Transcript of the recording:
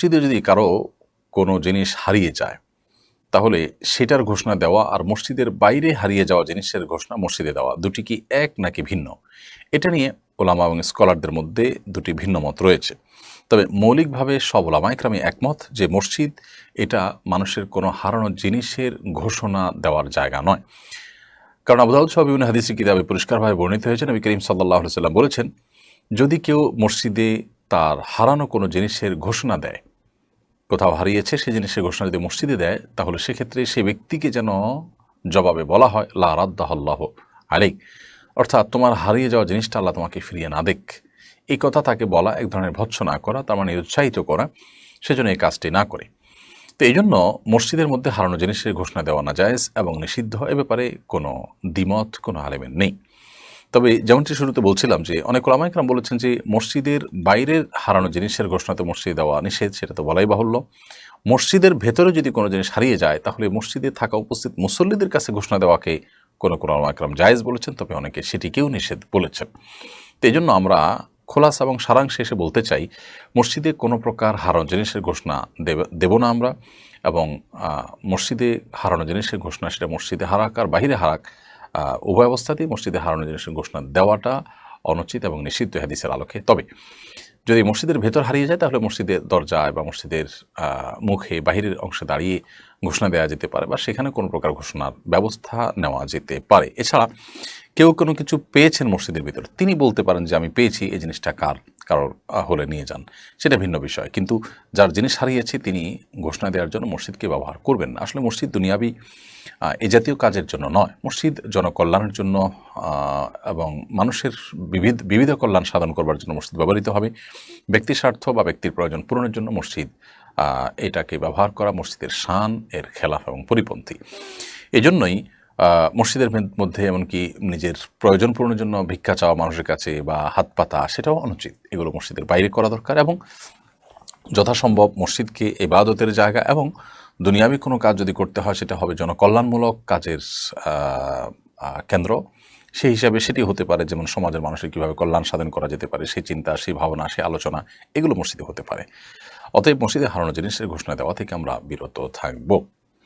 মসজিদে যদি কারো কোনো জিনিস হারিয়ে যায় তাহলে সেটার ঘোষণা দেওয়া আর মসজিদের বাইরে হারিয়ে যাওয়া জিনিসের ঘোষণা মসজিদে দেওয়া দুটি কি এক নাকি ভিন্ন, এটা নিয়ে ওলামা এবং স্কলারদের মধ্যে দুটি ভিন্ন মত রয়েছে। তবে মৌলিকভাবে সব ওলামা ইকরামই একমত যে মসজিদ এটা মানুষের কোনো হারানো জিনিসের ঘোষণা দেওয়ার জায়গা নয়। কারণ আবু দাউদ সহ বিভিন্ন হাদিসের কিতাবে পরিষ্কারভাবে বর্ণিত হয়েছে, নবী করিম সাল্লাল্লাহু আলাইহি ওয়াসাল্লাম বলেছেন, যদি কেউ মসজিদে তার হারানো কোনো জিনিসের ঘোষণা দেয়, কোথাও হারিয়েছে সেই জিনিসের ঘোষণা যদি মসজিদে দেয়, তাহলে সেক্ষেত্রে সেই ব্যক্তিকে যেন জবাবে বলা হয় লা রাদ্দাহাল্লাহু আলাইক, অর্থাৎ তোমার হারিয়ে যাওয়া জিনিসটা আল্লাহ তোমাকে ফিরিয়ে না দেখ। এই কথা তাকে বলা এক ধরনের ভৎসনা করা, তার মানে উৎসাহিত করা, সেজন্য এই কাজটি না করে। তো এই জন্য মসজিদের মধ্যে হারানো জিনিসের ঘোষণা দেওয়া না জায়েজ এবং নিষিদ্ধ, এ ব্যাপারে কোনো দ্বিমত কোনো আলেমের নেই। তবে যেমনটি শুরুতে বলছিলাম যে অনেক ওলামা ইকরাম বলেছেন যে মসজিদের বাইরের হারানো জিনিসের ঘোষণা তো মসজিদে দেওয়া নিষেধ, সেটা তো বলাই বাহুল্য। মসজিদের ভেতরে যদি কোনো জিনিস হারিয়ে যায় তাহলে মসজিদে থাকা উপস্থিত মুসল্লিদের কাছে ঘোষণা দেওয়াকে কোনো কোনো ওলামা ইকরাম জায়েজ বলেছেন, তবে অনেকে সেটিকেও নিষেধ বলেছেন। তো এই জন্য আমরা খোলাসা এবং সারাংশে এসে বলতে চাই, মসজিদে কোনো প্রকার হারানো জিনিসের ঘোষণা দেব না আমরা, এবং মসজিদে হারানো জিনিসের ঘোষণা সেটা মসজিদে হারাক আর বাহিরে হারাক, উভয় অবস্থাতেই মসজিদে হারানো জিনিসের ঘোষণা দেওয়াটা অনুচিত এবং নিষিদ্ধ হাদিসের আলোকে। তবে যদি মসজিদের ভেতর হারিয়ে যায় তাহলে মসজিদের দরজায় বা মসজিদের মুখে বাহিরের অংশে দাঁড়িয়ে ঘোষণা দেওয়া যেতে পারে, বা সেখানে কোনো প্রকার ঘোষণার ব্যবস্থা নেওয়া যেতে পারে। এছাড়া কেউ কোনো কিছু পেয়েছেন মসজিদের ভিতর, তিনি বলতে পারেন যে আমি পেয়েছি, এই জিনিসটা কারোর হলে নিয়ে যান, সেটা ভিন্ন বিষয়। কিন্তু যার জিনিস হারিয়েছে তিনি ঘোষণা দেওয়ার জন্য মসজিদকে ব্যবহার করবেন না। আসলে মসজিদ দুনিয়াবি এ জাতীয় কাজের জন্য নয়, মসজিদ জনকল্যাণের জন্য এবং মানুষের বিবিধ কল্যাণ সাধন করবার জন্য মসজিদ ব্যবহৃত হবে। ব্যক্তি স্বার্থ বা ব্যক্তির প্রয়োজন পূরণের জন্য মসজিদ এটাকে ব্যবহার করা মসজিদের শান এর খেলাফ এবং পরিপন্থী। এজন্যই মসজিদের মধ্যে এমনকি নিজের প্রয়োজন পূরণের জন্য ভিক্ষা চাওয়া মানুষের কাছে বা হাত পাতা, সেটাও অনুচিত। এগুলো মসজিদের বাইরে করা দরকার, এবং যথাসম্ভব মসজিদকে ইবাদতের জায়গা এবং দুনিয়াবি কোনো কাজ যদি করতে হয় সেটা হবে জনকল্যাণমূলক কাজের কেন্দ্র। সেই হিসাবে সেটি হতে পারে যেমন সমাজের মানুষের কীভাবে কল্যাণ সাধন করা যেতে পারে সেই চিন্তা, সেই ভাবনা, সেই আলোচনা, এগুলো মসজিদে হতে পারে। অতএব মসজিদে হারানো জিনিসের ঘোষণা দেওয়া থেকে আমরা বিরত থাকব।